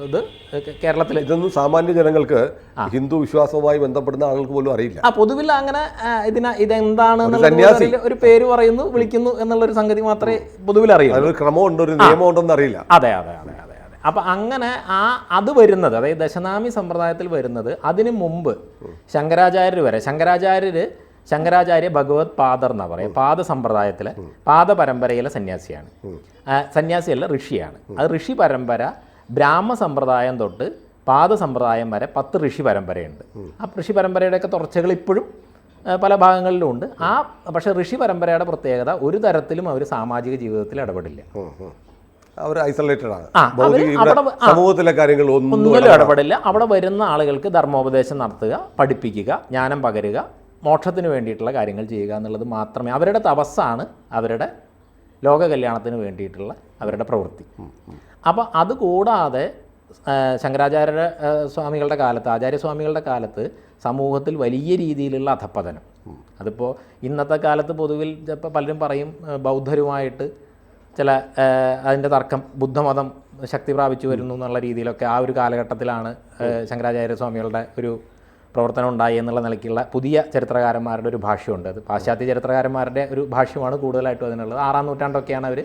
ഇത് കേരളത്തിൽ. ഇതൊന്നും സാമാന്യ ജനങ്ങൾക്ക്, ഹിന്ദു വിശ്വാസവുമായി ബന്ധപ്പെടുന്ന ആളുകൾക്ക് പോലും അറിയില്ല. പൊതുവിൽ അങ്ങനെ ഇതെന്താണ് ഒരു പേര് പറയുന്നു, വിളിക്കുന്നു എന്നുള്ളൊരു സംഗതി മാത്രമേ പൊതുവിൽ അറിയൂ. ഒരു ക്രമമുണ്ട്, ഒരു നിയമമുണ്ടെന്ന് അറിയില്ല. അതെ. അപ്പം അങ്ങനെ അത് വരുന്നത്, അതായത് ദശനാമി സമ്പ്രദായത്തിൽ വരുന്നത് അതിനു മുമ്പ് ശങ്കരാചാര്യർ വരെ, ശങ്കരാചാര്യ ഭഗവത് പാദർ എന്നാ പറയുക, പാദ സമ്പ്രദായത്തിലെ പാദ പരമ്പരയിലെ സന്യാസിയാണ്. സന്യാസിയല്ല, ഋഷിയാണ്. അത് ഋഷി പരമ്പര ബ്രാഹ്മ സമ്പ്രദായം തൊട്ട് പാദ സമ്പ്രദായം വരെ 10 ഋഷി പരമ്പരയുണ്ട്. ആ ഋഷി പരമ്പരയുടെയൊക്കെ തുടർച്ചകൾ ഇപ്പോഴും പല ഭാഗങ്ങളിലും ഉണ്ട്. പക്ഷേ ഋഷി പരമ്പരയുടെ പ്രത്യേകത, ഒരു തരത്തിലും അവർ സാമാജിക ജീവിതത്തിൽ ഇടപെടില്ല. അവർ ഐസൊലേറ്റഡ് ആണ്, സമൂഹത്തിലെ കാര്യങ്ങൾ ഒന്നും ഇടപെടില്ല. അവിടെ വരുന്ന ആളുകൾക്ക് ധർമ്മോപദേശം നടത്തുക, പഠിപ്പിക്കുക, ജ്ഞാനം പകരുക, മോക്ഷത്തിന് വേണ്ടിയിട്ടുള്ള കാര്യങ്ങൾ ചെയ്യുക എന്നുള്ളത് മാത്രമേ. അവരുടെ തപസ്സാണ് അവരുടെ ലോക കല്യാണത്തിന് വേണ്ടിയിട്ടുള്ള അവരുടെ പ്രവൃത്തി. അപ്പോൾ അതുകൂടാതെ ശങ്കരാചാര്യ സ്വാമികളുടെ കാലത്ത്, ആചാര്യസ്വാമികളുടെ കാലത്ത് സമൂഹത്തിൽ വലിയ രീതിയിലുള്ള അധപ്പതനം. അതിപ്പോൾ ഇന്നത്തെ കാലത്ത് പൊതുവിൽ ഇപ്പോൾ പലരും പറയും ബൗദ്ധരുമായിട്ട് ചില അതിൻ്റെ തർക്കം, ബുദ്ധമതം ശക്തി പ്രാപിച്ചു വരുന്നു എന്നുള്ള രീതിയിലൊക്കെ ആ ഒരു കാലഘട്ടത്തിലാണ് ശങ്കരാചാര്യ സ്വാമികളുടെ ഒരു പ്രവർത്തനം ഉണ്ടായി എന്നുള്ള നിലയ്ക്കുള്ള പുതിയ ചരിത്രകാരന്മാരുടെ ഒരു ഭാഷ്യമുണ്ട്. അത് പാശ്ചാത്യ ചരിത്രകാരന്മാരുടെ ഒരു ഭാഷ്യമാണ് കൂടുതലായിട്ടും അതിനുള്ളത്. 6-ാം നൂറ്റാണ്ടൊക്കെയാണ് അവർ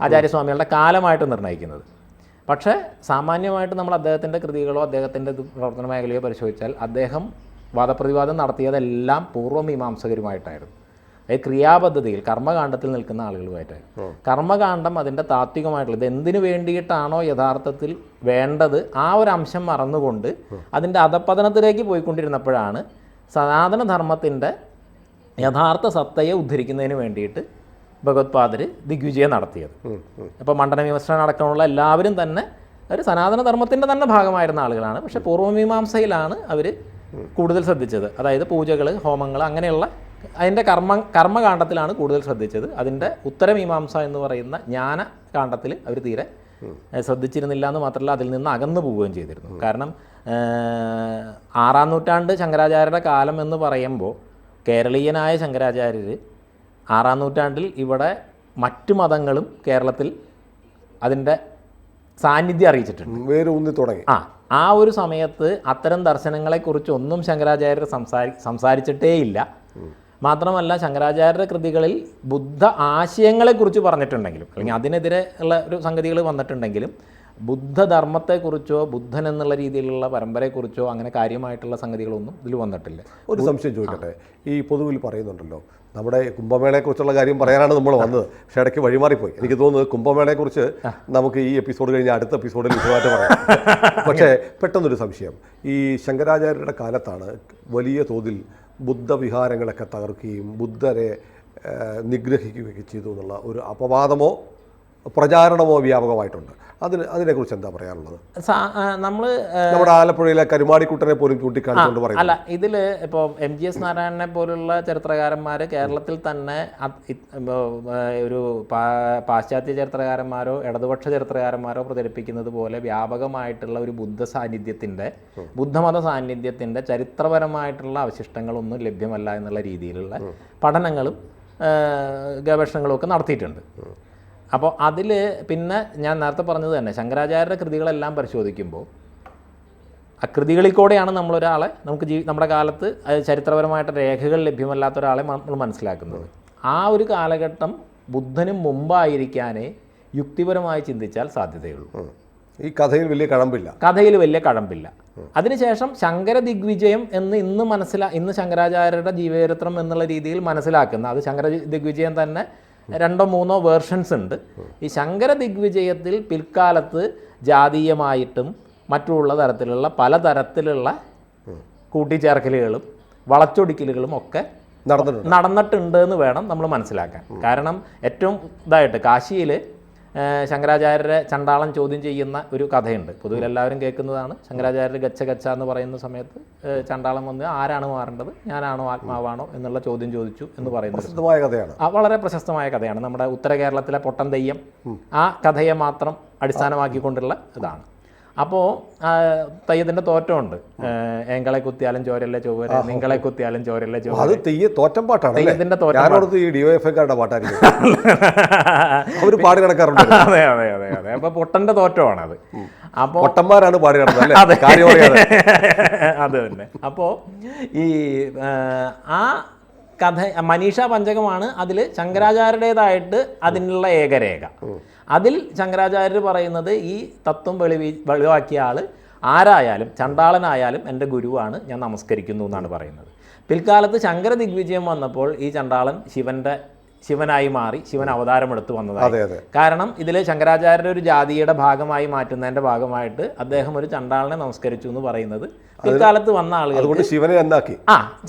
ആചാര്യസ്വാമികളുടെ കാലമായിട്ട് നിർണ്ണയിക്കുന്നത്. പക്ഷേ സാമാന്യമായിട്ട് നമ്മൾ അദ്ദേഹത്തിൻ്റെ കൃതികളോ അദ്ദേഹത്തിൻ്റെ പ്രവർത്തന മേഖലയോ പരിശോധിച്ചാൽ അദ്ദേഹം വാദപ്രതിവാദം നടത്തിയതെല്ലാം പൂർവ്വമീമാംസകരുമായിട്ടായിരുന്നു. അതായത് ക്രിയാപദ്ധതിയിൽ, കർമ്മകാണ്ഡത്തിൽ നിൽക്കുന്ന ആളുകളുമായിട്ടായിരുന്നു. കർമ്മകാണ്ഡം അതിൻ്റെ താത്വികമായിട്ടുള്ള, ഇത് എന്തിനു വേണ്ടിയിട്ടാണോ യഥാർത്ഥത്തിൽ വേണ്ടത്, ആ ഒരു അംശം മറന്നുകൊണ്ട് അതിൻ്റെ അധപ്പതനത്തിലേക്ക് പോയിക്കൊണ്ടിരുന്നപ്പോഴാണ് സനാതനധർമ്മത്തിൻ്റെ യഥാർത്ഥ സത്തയെ ഉദ്ധരിക്കുന്നതിന് വേണ്ടിയിട്ട് ഭഗവത്പാദർ ദിഗ്വിജയം നടത്തിയത്. അപ്പോൾ മണ്ഡനമീമാംസ അടക്കമുള്ള എല്ലാവരും തന്നെ ഒരു സനാതനധർമ്മത്തിൻ്റെ തന്നെ ഭാഗമായിരുന്ന ആളുകളാണ്. പക്ഷേ പൂർവ്വമീമാംസയിലാണ് അവർ കൂടുതൽ ശ്രദ്ധിച്ചത്. അതായത് പൂജകൾ, ഹോമങ്ങൾ, അങ്ങനെയുള്ള അതിൻ്റെ കർമ്മകാണ്ഡത്തിലാണ് കൂടുതൽ ശ്രദ്ധിച്ചത്. അതിൻ്റെ ഉത്തരമീമാംസ എന്ന് പറയുന്ന ജ്ഞാനകാണ്ഡത്തിൽ അവർ തീരെ ശ്രദ്ധിച്ചിരുന്നില്ല എന്ന് മാത്രമല്ല, അതിൽ നിന്ന് അകന്നു പോവുകയും ചെയ്തിരുന്നു. കാരണം 6-ാം നൂറ്റാണ്ട് ശങ്കരാചാര്യരുടെ കാലം എന്ന് പറയുമ്പോൾ കേരളീയനായ ശങ്കരാചാര്യർ 6-ാം നൂറ്റാണ്ടിൽ ഇവിടെ മറ്റു മതങ്ങളും കേരളത്തിൽ അതിൻ്റെ സാന്നിധ്യം അറിയിച്ചിട്ടുണ്ട്, വേരൂന്നി തുടങ്ങി. ആ ഒരു സമയത്ത് അത്തരം ദർശനങ്ങളെക്കുറിച്ചൊന്നും ശങ്കരാചാര്യർ സംസാരിച്ചിട്ടേയില്ല. മാത്രമല്ല ശങ്കരാചാര്യരുടെ കൃതികളിൽ ബുദ്ധ ആശയങ്ങളെക്കുറിച്ച് പറഞ്ഞിട്ടുണ്ടെങ്കിലും, അല്ലെങ്കിൽ അതിനെതിരെ ഉള്ള ഒരു സംഗതികൾ വന്നിട്ടുണ്ടെങ്കിലും, ബുദ്ധധർമ്മത്തെക്കുറിച്ചോ ബുദ്ധൻ എന്നുള്ള രീതിയിലുള്ള പരമ്പരയെക്കുറിച്ചോ അങ്ങനെ കാര്യമായിട്ടുള്ള സംഗതികളൊന്നും ഇതിൽ വന്നിട്ടില്ല. ഒരു സംശയം ചോദിക്കട്ടെ, ഈ പൊതുവിൽ പറയുന്നുണ്ടല്ലോ, നമ്മുടെ കുംഭമേളയെക്കുറിച്ചുള്ള കാര്യം പറയാനാണ് നമ്മൾ വന്നത്, പക്ഷേ ഇടയ്ക്ക് വഴിമാറിപ്പോയി. എനിക്ക് തോന്നുന്നത് കുംഭമേളയെക്കുറിച്ച് നമുക്ക് ഈ എപ്പിസോഡ് കഴിഞ്ഞ് അടുത്ത എപ്പിസോഡിൽ വിശദമായിട്ട് പറയാം. പക്ഷേ പെട്ടെന്നൊരു സംശയം, ഈ ശങ്കരാചാര്യരുടെ കാലത്താണ് വലിയ തോതിൽ ബുദ്ധവിഹാരങ്ങളൊക്കെ തകർക്കുകയും ബുദ്ധരെ നിഗ്രഹിക്കുകയൊക്കെ ചെയ്തു എന്നുള്ള ഒരു അപവാദമോ പ്രചാരണമോ വ്യാപകമായിട്ടുണ്ട്. അതിനെക്കുറിച്ച് എന്താ പറയാനുള്ളത്? നമ്മുടെ ആലപ്പുഴയിലെ കരുമാടിക്കുട്ടനെ പോലും ചൂണ്ടിക്കാണിച്ചുകൊണ്ട് പറയുന്നത് അല്ല, ഇതിൽ ഇപ്പോൾ MGS നാരായണനെ പോലുള്ള ചരിത്രകാരന്മാർ കേരളത്തിൽ തന്നെ ഒരു പാശ്ചാത്യ ചരിത്രകാരന്മാരോ ഇടതുപക്ഷ ചരിത്രകാരന്മാരോ പ്രചരിപ്പിക്കുന്നത് പോലെ വ്യാപകമായിട്ടുള്ള ഒരു ബുദ്ധമത സാന്നിധ്യത്തിൻ്റെ ചരിത്രപരമായിട്ടുള്ള അവശിഷ്ടങ്ങളൊന്നും ലഭ്യമല്ല എന്നുള്ള രീതിയിലുള്ള പഠനങ്ങളും ഗവേഷണങ്ങളും ഒക്കെ നടത്തിയിട്ടുണ്ട്. അപ്പോൾ അതിൽ പിന്നെ ഞാൻ നേരത്തെ പറഞ്ഞത് തന്നെ, ശങ്കരാചാര്യരുടെ കൃതികളെല്ലാം പരിശോധിക്കുമ്പോൾ ആ കൃതികളിൽ കൂടെയാണ് നമുക്ക് നമ്മുടെ കാലത്ത് ചരിത്രപരമായിട്ട് രേഖകൾ ലഭ്യമല്ലാത്ത ഒരാളെ നമ്മൾ മനസ്സിലാക്കുന്നത്. ആ ഒരു കാലഘട്ടം ബുദ്ധനും മുമ്പായിരിക്കാനേ യുക്തിപരമായി ചിന്തിച്ചാൽ സാധ്യതയുള്ളൂ. ഈ കഥയിൽ വലിയ കഴമ്പില്ല. അതിനുശേഷം ശങ്കര ദിഗ്വിജയം എന്ന് ഇന്ന് ശങ്കരാചാര്യരുടെ ജീവചരിത്രം എന്നുള്ള രീതിയിൽ മനസ്സിലാക്കുന്ന, അത് ശങ്കര ദിഗ്വിജയം തന്നെ 2-3 വേർഷൻസ് ഉണ്ട്. ഈ ശങ്കര ദിഗ്വിജയത്തിൽ പിൽക്കാലത്ത് ജാതീയമായിട്ടും മറ്റുള്ള തരത്തിലുള്ള പലതരത്തിലുള്ള കൂട്ടിച്ചേർക്കലുകളും വളച്ചൊടിക്കലുകളും ഒക്കെ നടന്നിട്ടുണ്ട് എന്ന് വേണം നമ്മൾ മനസ്സിലാക്കാൻ. കാരണം ഏറ്റവും ഇതായിട്ട് കാശിയിൽ ശങ്കരാചാര്യരെ ചണ്ടാളൻ ചോദ്യം ചെയ്യുന്ന ഒരു കഥയുണ്ട്. പൊതുവിൽ എല്ലാവരും കേൾക്കുന്നതാണ്. ശങ്കരാചാര്യർ ഗച്ഛ ഗച്ഛ എന്ന് പറയുന്ന സമയത്ത് ചണ്ടാളൻ വന്ന് ആരാണ് മാറേണ്ടത്, ഞാനാണോ ആത്മാവാണോ എന്നുള്ള ചോദ്യം ചോദിച്ചു എന്ന് പറയുന്നത് പ്രസിദ്ധമായ കഥയാണ്. വളരെ പ്രശസ്തമായ കഥയാണ്. നമ്മുടെ ഉത്തര കേരളത്തിലെ പൊട്ടൻ തെയ്യം ആ കഥയെ മാത്രം അടിസ്ഥാനമാക്കിക്കൊണ്ടുള്ള ഇതാണ്. അപ്പോൾ തെയ്യത്തിൻ്റെ തോറ്റമുണ്ട്. എങ്കളെ കുത്തിയാലും ചോരല്ലേ ചോര, നിങ്ങളെ കുത്തിയാലും ചോരല്ലേ ചോര. അത് തോറ്റം പാട്ടാണ്. തെയ്യത്തിൻ്റെ തോറ്റം ഈ ഡിവൈഎഫ്ഐക്കാരുടെ പാട്ടായിരിക്കും അവർ പാടി കിടക്കാറുണ്ട്. അതെ അതെ അതെ അതെ. അപ്പോൾ പൊട്ടൻ്റെ തോറ്റമാണത്. അപ്പോൾ പൊട്ടന്മാരാണ് പാടി കിടന്നത്. അത് തന്നെ. അപ്പോൾ ഈ ആ കഥ മനീഷ പഞ്ചകമാണ് അതിൽ ശങ്കരാചാര്യരുടേതായിട്ട് അതിനുള്ള ഏകരേഖ. അതിൽ ശങ്കരാചാര്യർ പറയുന്നത് ഈ തത്വം വെളിവാക്കിയ ആൾ ആരായാലും ചണ്ടാളനായാലും എൻ്റെ ഗുരുവാണ്, ഞാൻ നമസ്കരിക്കുന്നു എന്നാണ് പറയുന്നത്. പിൽക്കാലത്ത് ശങ്കര ദിഗ്വിജയം വന്നപ്പോൾ ഈ ചണ്ടാളൻ ശിവനായി മാറി, ശിവൻ അവതാരമെടുത്ത് വന്നതാണ്. കാരണം ഇതിൽ ശങ്കരാചാര്യരുടെ ഒരു ജാതിയുടെ ഭാഗമായി മാറ്റുന്നതിൻ്റെ ഭാഗമായിട്ട് അദ്ദേഹം ഒരു ചണ്ടാളനെ നമസ്കരിച്ചു എന്ന് പറയുന്നത് പിൽക്കാലത്ത് വന്ന ആളുകൾ ശിവനെ എന്താക്കി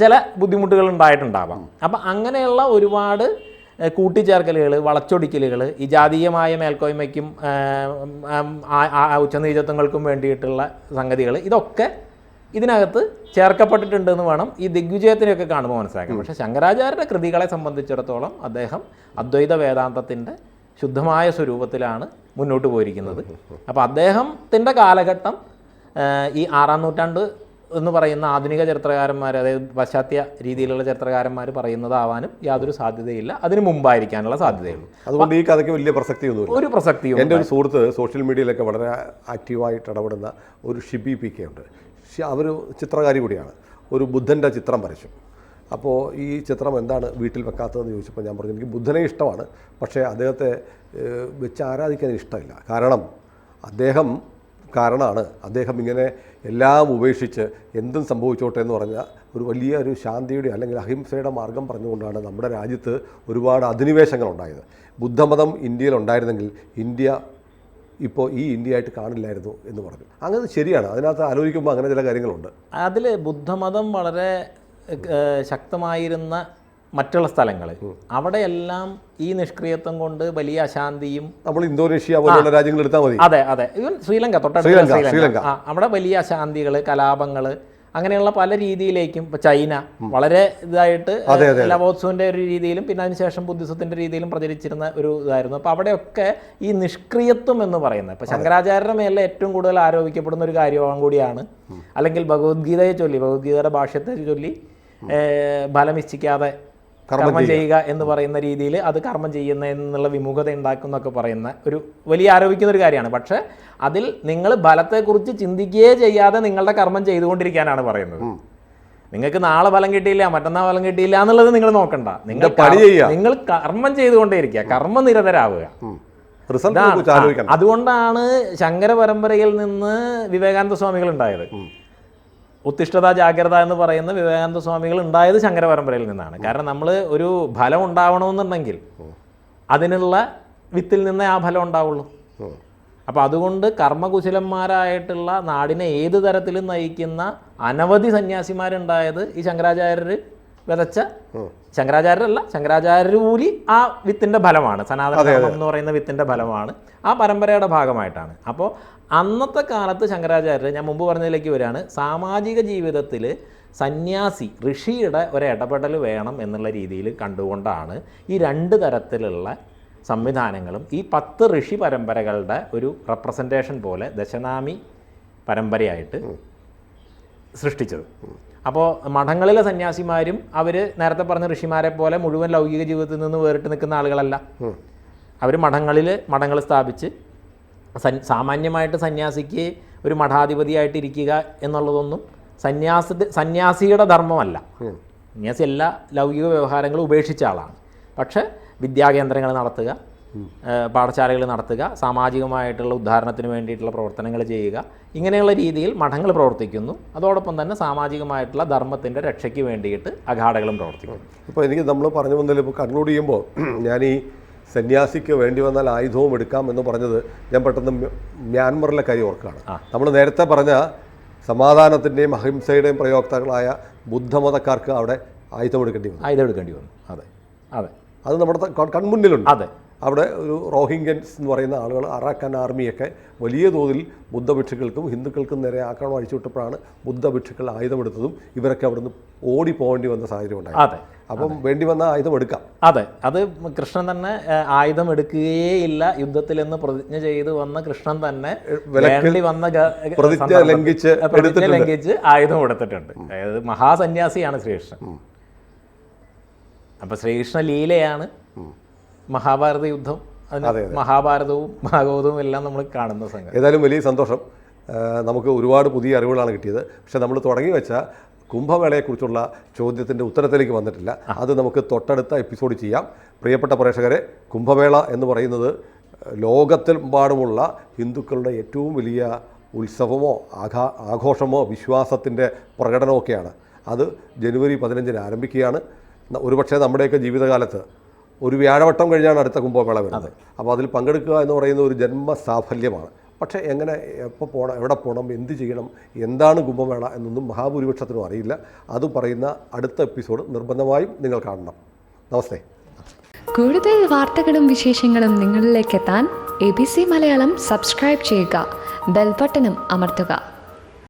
ചില ബുദ്ധിമുട്ടുകൾ ഉണ്ടായിട്ടുണ്ടാവാം. അപ്പം അങ്ങനെയുള്ള ഒരുപാട് കൂട്ടിച്ചേർക്കലുകൾ, വളച്ചൊടിക്കലുകൾ, ഈ ജാതീയമായ മേൽക്കോയ്മയ്ക്കും ഉച്ചനീചത്വങ്ങൾക്കും വേണ്ടിയിട്ടുള്ള സംഗതികൾ, ഇതൊക്കെ ഇതിനകത്ത് ചേർക്കപ്പെട്ടിട്ടുണ്ടെന്ന് വേണം ഈ ദിഗ്വിജയത്തിനെയൊക്കെ കാണുമ്പോൾ മനസ്സിലാക്കാം. പക്ഷേ ശങ്കരാചാര്യരുടെ കൃതികളെ സംബന്ധിച്ചിടത്തോളം അദ്ദേഹം അദ്വൈത വേദാന്തത്തിൻ്റെ ശുദ്ധമായ സ്വരൂപത്തിലാണ് മുന്നോട്ട് പോയിരിക്കുന്നത്. അപ്പോൾ അദ്ദേഹത്തിൻ്റെ കാലഘട്ടം ഈ 6-ാം നൂറ്റാണ്ട് എന്ന് പറയുന്ന ആധുനിക ചരിത്രകാരന്മാർ, അതായത് പാശ്ചാത്യ രീതിയിലുള്ള ചരിത്രകാരന്മാർ പറയുന്നതാവാനും യാതൊരു സാധ്യതയില്ല. അതിന് മുമ്പായിരിക്കാനുള്ള സാധ്യതയുള്ളൂ. അതുകൊണ്ട് ഈ കഥയ്ക്ക് വലിയ പ്രസക്തിയൊന്നുമില്ല. ഒരു പ്രസക്തിയും. എൻ്റെ ഒരു സുഹൃത്ത് സോഷ്യൽ മീഡിയയിലൊക്കെ വളരെ ആക്റ്റീവായിട്ട് ഇടപെടുന്ന ഒരു ഷിബി PK ഉണ്ട്. അവർ ചിത്രകാരി കൂടിയാണ്. ഒരു ബുദ്ധൻ്റെ ചിത്രം വരച്ചു. അപ്പോൾ ഈ ചിത്രം എന്താണ് വീട്ടിൽ വെക്കാത്തതെന്ന് ചോദിച്ചപ്പോൾ ഞാൻ പറഞ്ഞു, എനിക്ക് ബുദ്ധനെ ഇഷ്ടമാണ്, പക്ഷേ അദ്ദേഹത്തെ വെച്ച് ആരാധിക്കാൻ ഇഷ്ടമില്ല. അദ്ദേഹം ഇങ്ങനെ എല്ലാം ഉപേക്ഷിച്ച് എന്തും സംഭവിച്ചോട്ടെ എന്ന് പറഞ്ഞ ഒരു വലിയൊരു ശാന്തിയുടെ അല്ലെങ്കിൽ അഹിംസയുടെ മാർഗം പറഞ്ഞുകൊണ്ടാണ് നമ്മുടെ രാജ്യത്ത് ഒരുപാട് അധിനിവേശങ്ങളുണ്ടായത്. ബുദ്ധമതം ഇന്ത്യയിൽ ഉണ്ടായിരുന്നെങ്കിൽ ഇന്ത്യ ഇപ്പോൾ ഈ ഇന്ത്യ ആയിട്ട് കാണില്ലായിരുന്നു എന്ന് പറഞ്ഞു. അങ്ങനെ ശരിയാണ്. അതിനകത്ത് ആലോചിക്കുമ്പോൾ അങ്ങനെ ചില കാര്യങ്ങളുണ്ട്. അതിൽ ബുദ്ധമതം വളരെ ശക്തമായിരുന്ന മറ്റുള്ള സ്ഥലങ്ങൾ, അവിടെയെല്ലാം ഈ നിഷ്ക്രിയത്വം കൊണ്ട് വലിയ അശാന്തിയും, നമ്മൾ ഇന്തോനേഷ്യ പോലുള്ള രാജ്യങ്ങൾ എടുത്താൽ മതി. അതെ അതെ, ഇവൻ ശ്രീലങ്ക, തൊട്ടടുത്ത ശ്രീലങ്ക, അവിടെ വലിയ അശാന്തികൾ, കലാപങ്ങൾ, അങ്ങനെയുള്ള പല രീതിയിലേക്കും. ഇപ്പോൾ ചൈന വളരെ ഇതായിട്ട് ലവോത്സുവിൻ്റെ ഒരു രീതിയിലും പിന്നെ അതിനുശേഷം ബുദ്ധിസത്തിൻ്റെ രീതിയിലും പ്രചരിച്ചിരുന്ന ഒരു ഇതായിരുന്നു. അപ്പോൾ അവിടെയൊക്കെ ഈ നിഷ്ക്രിയത്വം എന്ന് പറയുന്നത് ഇപ്പോൾ ശങ്കരാചാര്യരുടെ മേലെ ഏറ്റവും കൂടുതൽ ആരോപിക്കപ്പെടുന്ന ഒരു കാര്യവും കൂടിയാണ്. അല്ലെങ്കിൽ ഭഗവത്ഗീതയെ ചൊല്ലി, ഭഗവത്ഗീതയുടെ ഭാഷ്യത്തെ ചൊല്ലി ഫലമിച്ഛിക്കാതെ കർമ്മം ചെയ്യുക എന്ന് പറയുന്ന രീതിയിൽ അത് കർമ്മം ചെയ്യുന്ന എന്നുള്ള വിമുഖത ഉണ്ടാക്കുന്നൊക്കെ പറയുന്ന ഒരു വലിയ ആരോപിക്കുന്ന ഒരു കാര്യമാണ്. പക്ഷേ അതിൽ നിങ്ങൾ ഫലത്തെക്കുറിച്ച് ചിന്തിക്കുകയേ ചെയ്യാതെ നിങ്ങളുടെ കർമ്മം ചെയ്തുകൊണ്ടിരിക്കാനാണ് പറയുന്നത്. നിങ്ങൾക്ക് നാളെ ഫലം കിട്ടിയില്ല, മറ്റന്നാൾ ഫലം കിട്ടിയില്ല എന്നുള്ളത് നിങ്ങൾ നോക്കണ്ട. നിങ്ങൾ കർമ്മം ചെയ്തുകൊണ്ടേയിരിക്കുക, കർമ്മനിരതരാവുക. അതുകൊണ്ടാണ് ശങ്കര പരമ്പരയിൽ നിന്ന് വിവേകാനന്ദ സ്വാമികൾ ഉണ്ടായത്. ഉത്തിഷ്ഠത ജാഗ്രത എന്ന് പറയുന്ന വിവേകാനന്ദ സ്വാമികൾ ഉണ്ടായത് ശങ്കര പരമ്പരയിൽ നിന്നാണ്. കാരണം നമ്മൾ ഒരു ഫലം ഉണ്ടാവണമെന്നുണ്ടെങ്കിൽ അതിനുള്ള വിത്തിൽ നിന്നേ ആ ഫലം ഉണ്ടാവുള്ളൂ. അപ്പോൾ അതുകൊണ്ട് കർമ്മകുശലന്മാരായിട്ടുള്ള നാടിനെ ഏത് തരത്തിലും നയിക്കുന്ന അനവധി സന്യാസിമാരുണ്ടായത് ഈ ശങ്കരാചാര്യർ വിതച്ച, ശങ്കരാചാര്യർ കൂലി ആ വിത്തിൻ്റെ ഫലമാണ്. സനാതന ധർമ്മം എന്ന് പറയുന്ന വിത്തിൻ്റെ ഫലമാണ്, ആ പരമ്പരയുടെ ഭാഗമായിട്ടാണ്. അപ്പോൾ അന്നത്തെ കാലത്ത് ശങ്കരാചാര്യർ, ഞാൻ മുമ്പ് പറഞ്ഞതിലേക്ക് വരികയാണ്, സാമാജിക ജീവിതത്തിൽ സന്യാസി, ഋഷിയുടെ ഒരു ഇടപെടൽ വേണം എന്നുള്ള രീതിയിൽ കണ്ടുകൊണ്ടാണ് ഈ 2 തരത്തിലുള്ള സംവിധാനങ്ങളും ഈ 10 ഋഷി പരമ്പരകളുടെ ഒരു റെപ്രസെൻറ്റേഷൻ പോലെ ദശനാമി പരമ്പരയായിട്ട് സൃഷ്ടിച്ചത്. അപ്പോൾ മഠങ്ങളിലെ സന്യാസിമാരും അവർ നേരത്തെ പറഞ്ഞ ഋഷിമാരെ പോലെ മുഴുവൻ ലൗകിക ജീവിതത്തിൽ നിന്ന് വേറിട്ട് നിൽക്കുന്ന ആളുകളല്ല. അവർ മഠങ്ങൾ സ്ഥാപിച്ച് സാമാന്യമായിട്ട് സന്യാസിക്ക് ഒരു മഠാധിപതിയായിട്ടിരിക്കുക എന്നുള്ളതൊന്നും സന്യാസിയുടെ ധർമ്മമല്ല. സന്യാസി എല്ലാ ലൗകിക വ്യവഹാരങ്ങളും ഉപേക്ഷിച്ച ആളാണ്. പക്ഷേ വിദ്യാകേന്ദ്രങ്ങൾ നടത്തുക, പാഠശാലകൾ നടത്തുക, സാമാജികമായിട്ടുള്ള ഉദ്ധാരണത്തിന് വേണ്ടിയിട്ടുള്ള പ്രവർത്തനങ്ങൾ ചെയ്യുക, ഇങ്ങനെയുള്ള രീതിയിൽ മഠങ്ങൾ പ്രവർത്തിക്കുന്നു. അതോടൊപ്പം തന്നെ സാമാജികമായിട്ടുള്ള ധർമ്മത്തിൻ്റെ രക്ഷയ്ക്ക് വേണ്ടിയിട്ട് അഖാഡകളും പ്രവർത്തിക്കുന്നു. ഇപ്പോൾ എനിക്ക് നമ്മൾ പറഞ്ഞു വന്നതിൽ ഇപ്പോൾ കൺക്ലൂഡ് ചെയ്യുമ്പോൾ ഞാൻ ഈ സന്യാസിക്ക് വേണ്ടി വന്നാൽ ആയുധവും എടുക്കാം എന്ന് പറഞ്ഞത് ഞാൻ പെട്ടെന്ന് മ്യാൻമറിലെ കാര്യം ഓർക്കുകയാണ്. നമ്മൾ നേരത്തെ പറഞ്ഞ സമാധാനത്തിൻ്റെയും അഹിംസയുടെയും പ്രയോക്താക്കളായ ബുദ്ധമതക്കാർക്ക് അവിടെ ആയുധം എടുക്കേണ്ടി വന്നു. അതെ അതെ, അത് നമ്മുടെ കൺമുന്നിലുണ്ട്. അതെ, അവിടെ ഒരു റോഹിംഗ്യൻസ് എന്ന് പറയുന്ന ആളുകൾ അറാക്കാൻ ആർമിയൊക്കെ വലിയ തോതിൽ ബുദ്ധഭിക്ഷുക്കൾക്കും ഹിന്ദുക്കൾക്കും നേരെ ആക്രമണം അഴിച്ചുവിട്ടപ്പോഴാണ് ബുദ്ധഭിക്ഷുക്കൾ ആയുധമെടുത്തതും ഇവരൊക്കെ അവിടുന്ന് ഓടിപ്പോകേണ്ടി വന്ന സാഹചര്യം ഉണ്ടായി. അതെ, അപ്പം വേണ്ടി വന്ന ആയുധം എടുക്കാം. അതെ, അത് കൃഷ്ണൻ തന്നെ ആയുധം എടുക്കുകയേയില്ല യുദ്ധത്തിലെന്ന് പ്രതിജ്ഞ ചെയ്ത് വന്ന കൃഷ്ണൻ തന്നെ വേണ്ടി വന്ന പ്രതിജ്ഞ ലംഘിച്ച് ആയുധം എടുത്തിട്ടുണ്ട്. അതായത് മഹാസന്യാസിയാണ് ശ്രീകൃഷ്ണൻ. അപ്പം ശ്രീകൃഷ്ണ ലീലയാണ് മഹാഭാരത യുദ്ധം, മഹാഭാരതവും ഭാഗവതവും എല്ലാം നമ്മൾ കാണുന്ന സംഗതി. ഏതായാലും വലിയ സന്തോഷം. നമുക്ക് ഒരുപാട് പുതിയ അറിവുകളാണ് കിട്ടിയത്. പക്ഷേ നമ്മൾ തുടങ്ങി വെച്ച കുംഭമേളയെക്കുറിച്ചുള്ള ചോദ്യത്തിൻ്റെ ഉത്തരത്തിലേക്ക് വന്നിട്ടില്ല. അത് നമുക്ക് തൊട്ടടുത്ത എപ്പിസോഡ് ചെയ്യാം. പ്രിയപ്പെട്ട പ്രേക്ഷകരെ, കുംഭമേള എന്ന് പറയുന്നത് ലോകത്തിലെമ്പാടുമുള്ള ഹിന്ദുക്കളുടെ ഏറ്റവും വലിയ ഉത്സവമോ ആഘോഷമോ വിശ്വാസത്തിൻ്റെ പ്രകടനമൊക്കെയാണ്. അത് ജനുവരി 15 ആരംഭിക്കുകയാണ്. ഒരുപക്ഷെ നമ്മുടെയൊക്കെ ജീവിതകാലത്ത് ഒരു വ്യാഴവട്ടം കഴിഞ്ഞാണ് അടുത്ത കുംഭമേള വരുന്നത്. അപ്പോൾ അതിൽ പങ്കെടുക്കുക എന്ന് പറയുന്ന ഒരു ജന്മസാഫല്യമാണ്. പക്ഷേ എങ്ങനെ, എപ്പോൾ പോകണം, എവിടെ പോകണം, എന്ത് ചെയ്യണം, എന്താണ് കുംഭമേള എന്നൊന്നും മഹാഭൂരിപക്ഷത്തിനും അറിയില്ല. അത് പറയുന്ന അടുത്ത എപ്പിസോഡ് നിർബന്ധമായും നിങ്ങൾ കാണണം. നമസ്തേ. കൂടുതൽ വാർത്തകളും വിശേഷങ്ങളും നിങ്ങളിലേക്ക് എത്താൻ ABC മലയാളം സബ്സ്ക്രൈബ് ചെയ്യുക, ബെൽ ബട്ടണും അമർത്തുക.